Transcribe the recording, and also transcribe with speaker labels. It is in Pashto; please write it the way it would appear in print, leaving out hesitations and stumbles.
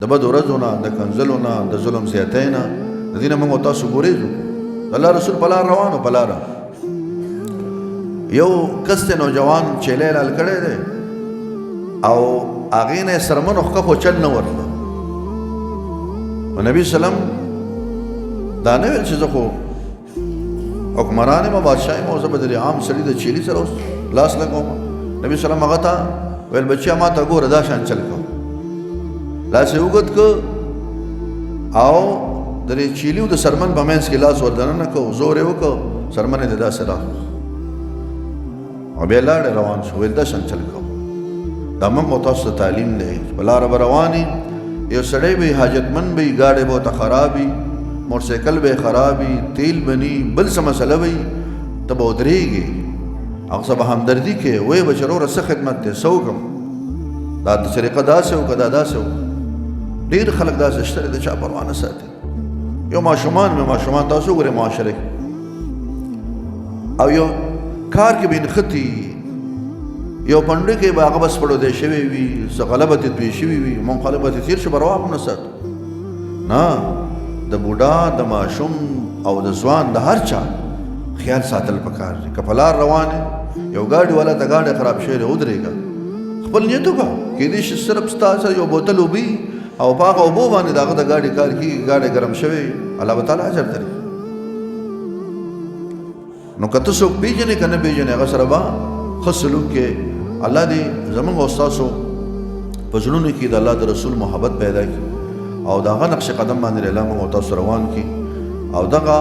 Speaker 1: د بد ورځو نه، د کنځلو نه، د ظلم زیاتۍ نه، د دې نه موږ تاسو ګورېږو. د الله رسول په لار روانو. په لاره یو کس دی نوجوان چیلی لال کړی دی او هغې نه یې سرمنو ښه خو چل نه ورته. نبي سلم دا نه ویل چې زه خو حکمران یم او بادشاه یم او زه به د عام سړي د چیلي سره اوس لاس لګوم. نبي سلم هغه ته ویل بچیا ما ته ګوره دا شان چل کوه. لاس یې اوږد که او د دې چیلي او د سرمن په منځ کې لاس ور دننه که زور یې وکړ، سرمن یې د داسې راغله او بیا لاړې روان شو. ویل دا شان چل کوه. دا موږ او تاسو ته تعلیم دی. په لاره به روان یې، یو سړی به حاجتمند به وي، ګاډی به ورته خراب وي، موټرسایکل به یې خراب وي، تیل به نه وي، بل څه مسله به وي، ته به ودرېږې او څه به همدردي کوې، وایې به چې وروره څه خدمت دی، څه وکړم، دا طریقه داسې وکړه، دا داسې وکړه. ډېر خلک داسې شته د چا پروا نه ساتي. یو ماشومان تاسو وګورئ معاشره کې او یو کار کې به نښتي، یو پنډه کې به هغه بس پړودی شوی وي، څه غلبه ترې توی شوي وي، موږ خلک به تېر شو پروا هم نه ساتو. نه، د بوډا، د ماشوم او د ځوان د هر چا خیال ساتل پکار دی. که په لار روان یو ګاډي والا ته ګاډی خراب شوی دی، ودرېږه، خپل نیت وکړه. کېدای شي صرف ستا سره یو بوتل اوبه او په هغه اوبو باندې د هغه د ګاډي کار کېږي، ګاډی ګرم شوی، الله به تعالی اجر درکړي. نو که ته څوک پېژنې که نه پېژنې، هغه سره به ښه سلوک کې. الله دې زموږ او ستاسو په زړونو کې د الله د رسول محبت پیدا کړي او د هغه نقش قدم باندې الله موږ او تاسو روان کړي او دغه